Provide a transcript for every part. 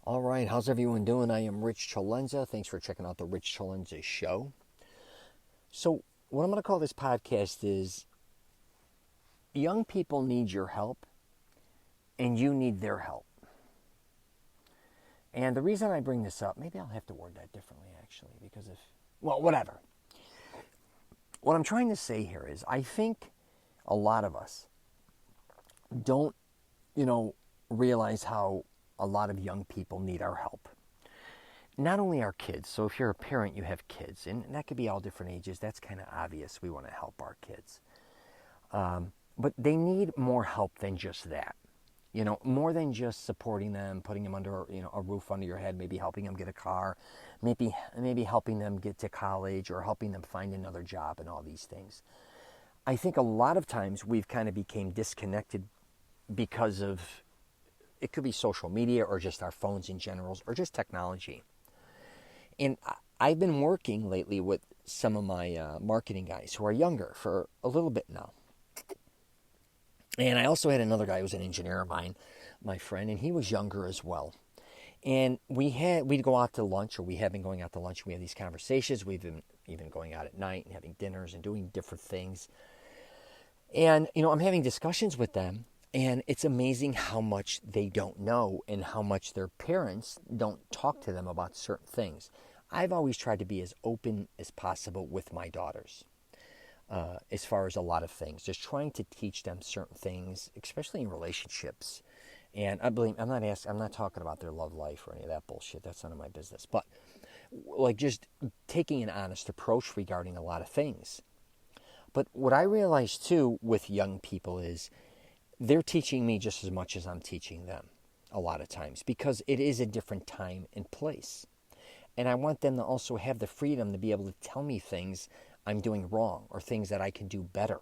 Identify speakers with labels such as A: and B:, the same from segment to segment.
A: All right, how's everyone doing? I am Rich CELENZA. Thanks for checking out the Rich CELENZA show. So, what I'm going to call this podcast is Young People Need Your Help, and You Need Their Help. And the reason I bring this up, maybe I'll have to word that differently actually, because whatever. What I'm trying to say here is I think a lot of us don't, realize how a lot of young people need our help. Not only our kids, so if you're a parent, you have kids, and that could be all different ages. That's kind of obvious. We want to help our kids. But they need more help than just that. More than just supporting them, putting them under, a roof under your head, maybe helping them get a car, maybe helping them get to college or helping them find another job and all these things. I think a lot of times we've kind of became disconnected because of, it could be social media or just our phones in general or just technology. And I've been working lately with some of my marketing guys who are younger for a little bit now. And I also had another guy who was an engineer of mine, my friend, and he was younger as well. And we'd go out to lunch, or we have been going out to lunch. We have these conversations. We've been even going out at night and having dinners and doing different things. And, I'm having discussions with them. And it's amazing how much they don't know and how much their parents don't talk to them about certain things. I've always tried to be as open as possible with my daughters as far as a lot of things, just trying to teach them certain things, especially in relationships. And I'm not talking about their love life or any of that bullshit. That's none of my business. But like just taking an honest approach regarding a lot of things. But what I realize too with young people is they're teaching me just as much as I'm teaching them a lot of times, because it is a different time and place. And I want them to also have the freedom to be able to tell me things I'm doing wrong or things that I can do better.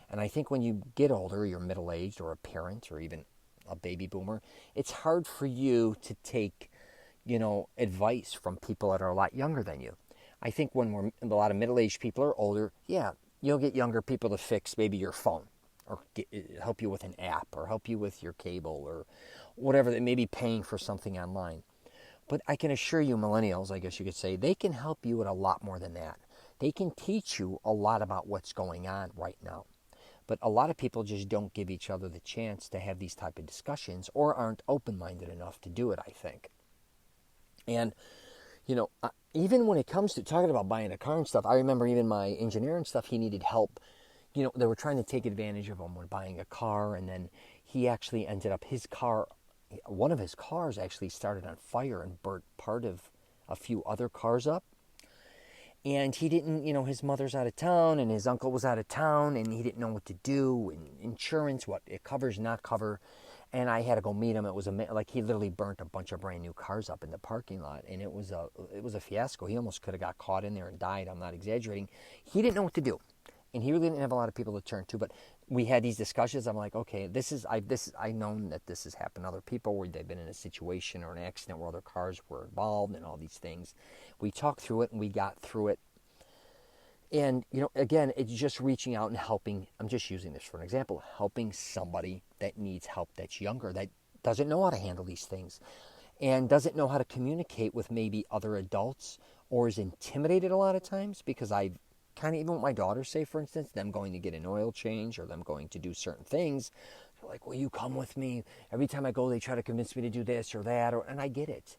A: And I think when you get older, you're middle-aged or a parent or even a baby boomer, it's hard for you to take, advice from people that are a lot younger than you. I think when a lot of middle-aged people are older, yeah, you'll get younger people to fix maybe your phone, or help you with an app, or help you with your cable, or whatever, that may be paying for something online. But I can assure you, millennials, I guess you could say, they can help you with a lot more than that. They can teach you a lot about what's going on right now. But a lot of people just don't give each other the chance to have these type of discussions, or aren't open-minded enough to do it, I think. And, even when it comes to talking about buying a car and stuff, I remember even my engineer and stuff, he needed help. They were trying to take advantage of him when buying a car, and then he actually ended up, one of his cars actually started on fire and burnt part of a few other cars up. And he didn't, his mother's out of town and his uncle was out of town, and he didn't know what to do, and insurance, what it covers, not cover. And I had to go meet him. It was he literally burnt a bunch of brand new cars up in the parking lot, and it was a fiasco. He almost could have got caught in there and died. I'm not exaggerating. He didn't know what to do. And he really didn't have a lot of people to turn to, but we had these discussions. I'm like, okay, I known that this has happened to other people where they've been in a situation or an accident where other cars were involved and all these things. We talked through it and we got through it. And, again, it's just reaching out and helping. I'm just using this for an example, helping somebody that needs help, that's younger, that doesn't know how to handle these things and doesn't know how to communicate with maybe other adults, or is intimidated a lot of times, because I've kind of, even with my daughters, say, for instance, them going to get an oil change or them going to do certain things, they're like, will you come with me? Every time I go, they try to convince me to do this or that, and I get it.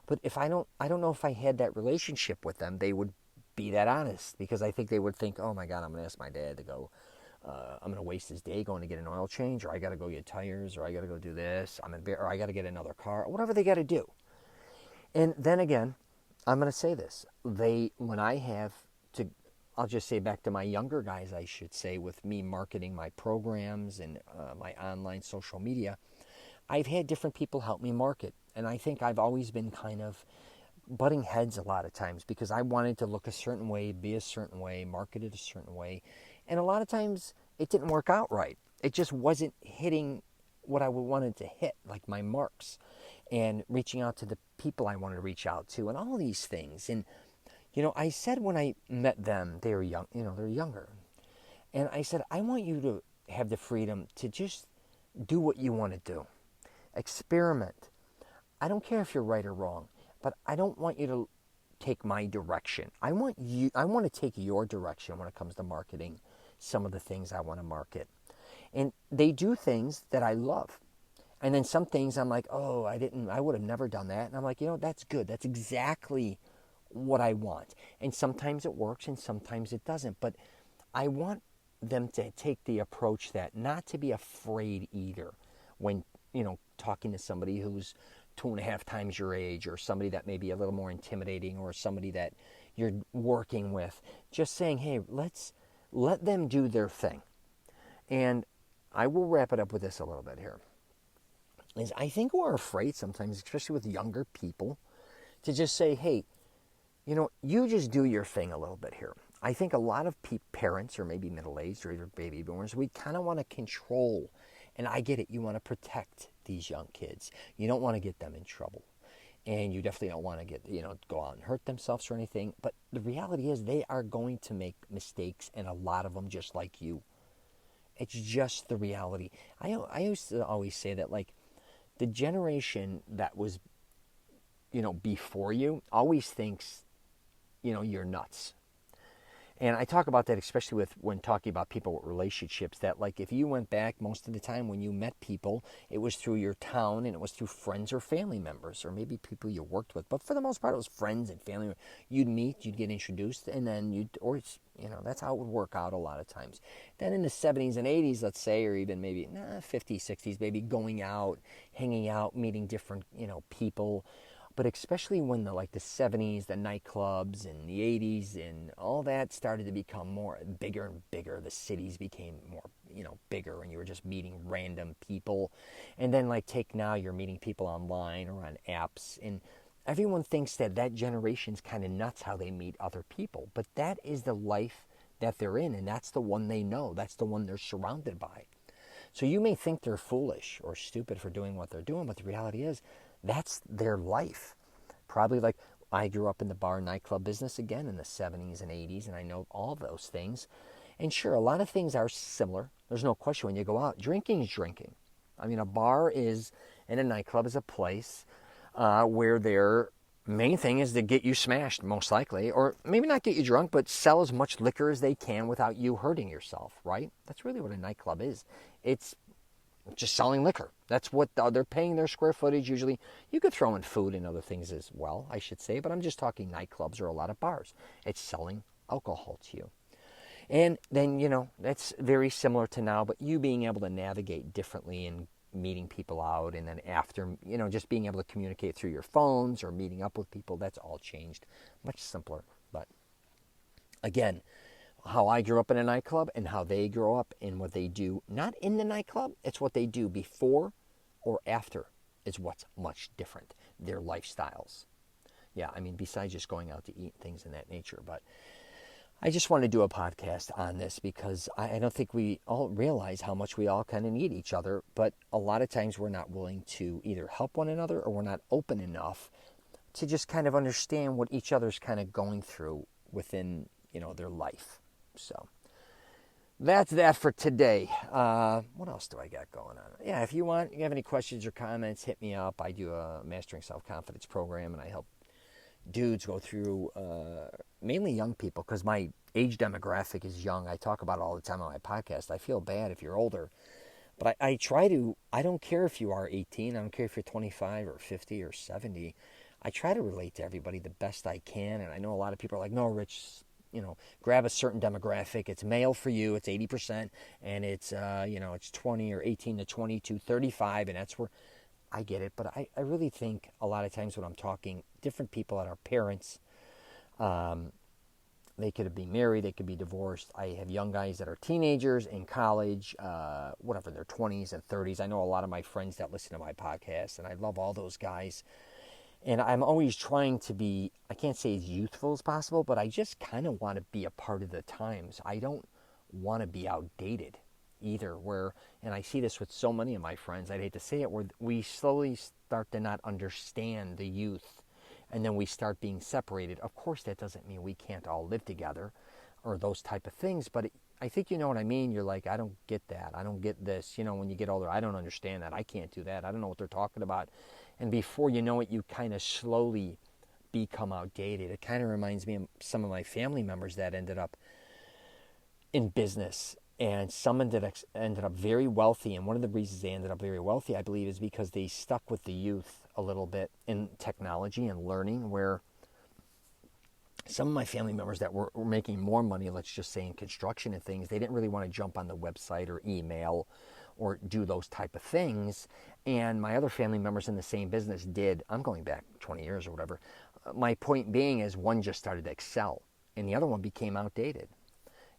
A: But if I don't know if I had that relationship with them, they would be that honest, because I think they would think, oh my God, I'm going to ask my dad to go, I'm going to waste his day going to get an oil change, or I got to go get tires, or I got to go do this, or I got to get another car, or whatever they got to do. And then again, I'm going to say this, when I have to, I'll just say back to my younger guys, I should say, with me marketing my programs and my online social media, I've had different people help me market. And I think I've always been kind of butting heads a lot of times, because I wanted to look a certain way, be a certain way, market it a certain way. And a lot of times it didn't work out right. It just wasn't hitting what I wanted to hit, like my marks, and reaching out to the people I wanted to reach out to, and all these things. And I said when I met them, they were young, they're younger. And I said, I want you to have the freedom to just do what you want to do. Experiment. I don't care if you're right or wrong, but I don't want you to take my direction. I want to take your direction when it comes to marketing some of the things I want to market. And they do things that I love. And then some things I'm like, oh, I would have never done that. And I'm like, that's good. That's exactly what I want. And sometimes it works and sometimes it doesn't. But I want them to take the approach that not to be afraid either when, talking to somebody who's 2.5 times your age, or somebody that may be a little more intimidating, or somebody that you're working with. Just saying, hey, let them do their thing. And I will wrap it up with this a little bit here. Is I think we're afraid sometimes, especially with younger people, to just say, hey, you just do your thing a little bit here. I think a lot of parents, or maybe middle-aged or even baby boomers, we kind of want to control. And I get it. You want to protect these young kids. You don't want to get them in trouble. And you definitely don't want to go out and hurt themselves or anything. But the reality is they are going to make mistakes, and a lot of them just like you. It's just the reality. I used to always say that, like, the generation that was, before you always thinks, you're nuts. And I talk about that especially when talking about people with relationships, that like if you went back, most of the time when you met people, it was through your town and it was through friends or family members, or maybe people you worked with. But for the most part, it was friends and family. You'd meet, you'd get introduced, and then that's how it would work out a lot of times. Then in the 70s and 80s, let's say, or even maybe 50s, 60s, maybe going out, hanging out, meeting different, people. But especially when the 70s, the nightclubs, and the 80s, and all that started to become bigger and bigger. The cities became more, bigger, and you were just meeting random people. And then take now, you're meeting people online or on apps, and everyone thinks that generation's kind of nuts how they meet other people. But that is the life that they're in, and that's the one they know. That's the one they're surrounded by. So you may think they're foolish or stupid for doing what they're doing, but the reality is that's their life. Probably like I grew up in the bar nightclub business again in the 70s and 80s, and I know all those things. And sure, a lot of things are similar. There's no question when you go out. Drinking is drinking. I mean, a bar and a nightclub is a place where their main thing is to get you smashed, most likely, or maybe not get you drunk, but sell as much liquor as they can without you hurting yourself, right? That's really what a nightclub is. It's just selling liquor. That's what they're paying their square footage usually. You could throw in food and other things as well, I should say, but I'm just talking nightclubs or a lot of bars. It's selling alcohol to you. And then, that's very similar to now, but you being able to navigate differently and meeting people out, and then after, just being able to communicate through your phones or meeting up with people, that's all changed. Much simpler. But again, how I grew up in a nightclub and how they grow up and what they do, not in the nightclub, it's what they do before or after is what's much different. Their lifestyles. Yeah, I mean, besides just going out to eat, things in that nature. But I just want to do a podcast on this because I don't think we all realize how much we all kind of need each other. But a lot of times we're not willing to either help one another, or we're not open enough to just kind of understand what each other's kind of going through within, their life. So that's that for today. What else do I got going on? Yeah, if you have any questions or comments, hit me up. I do a Mastering Self-Confidence program, and I help dudes go through, mainly young people, because my age demographic is young. I talk about it all the time on my podcast. I feel bad if you're older, but I don't care if you are 18. I don't care if you're 25 or 50 or 70. I try to relate to everybody the best I can, and I know a lot of people are like, no, Rich, grab a certain demographic. It's male for you. It's 80%, and it's, it's 20 or 18 to 22, 35, and that's where I get it. But I really think a lot of times when I'm talking, different people that are parents, they could be married, they could be divorced. I have young guys that are teenagers in college, whatever, their 20s and 30s. I know a lot of my friends that listen to my podcast, and I love all those guys. And I'm always trying to be, I can't say as youthful as possible, but I just kind of want to be a part of the times. I don't want to be outdated either, and I see this with so many of my friends, I'd hate to say it, where we slowly start to not understand the youth, and then we start being separated. Of course, that doesn't mean we can't all live together or those type of things, but I think you know what I mean. You're like, I don't get that. I don't get this. When you get older, I don't understand that. I can't do that. I don't know what they're talking about. And before you know it, you kind of slowly become outdated. It kind of reminds me of some of my family members that ended up in business, and some ended up very wealthy. And one of the reasons they ended up very wealthy, I believe, is because they stuck with the youth a little bit in technology and learning, where some of my family members that were making more money, let's just say in construction and things, they didn't really want to jump on the website or email or do those type of things. And my other family members in the same business did. I'm going back 20 years or whatever. My point being is one just started to excel and the other one became outdated.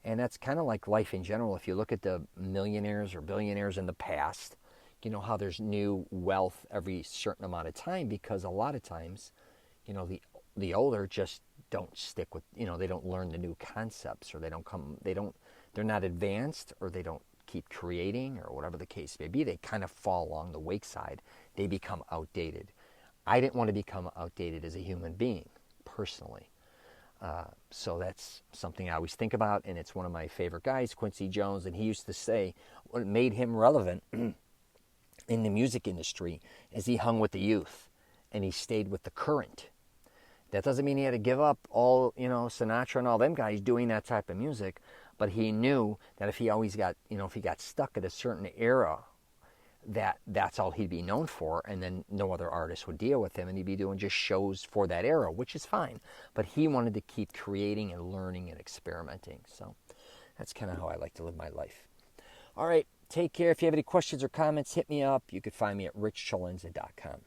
A: And that's kind of like life in general. If you look at the millionaires or billionaires in the past, you know how there's new wealth every certain amount of time, because a lot of times, you know, the older just don't stick with, you know, they don't learn the new concepts, or they're not advanced, or they don't keep creating, or whatever the case may be. They kind of fall along the wayside. They become outdated. I didn't want to become outdated as a human being, personally. So that's something I always think about, and it's one of my favorite guys, Quincy Jones, and he used to say what made him relevant in the music industry is he hung with the youth, and he stayed with the current. That doesn't mean he had to give up all, you know, Sinatra and all them guys doing that type of music, but he knew that if he always got, you know, if he got stuck at a certain era, that's all he'd be known for, and then no other artist would deal with him, and he'd be doing just shows for that era, which is fine. But he wanted to keep creating and learning and experimenting. So that's kind of how I like to live my life. All right, take care. If you have any questions or comments, hit me up. You can find me at richcelenza.com.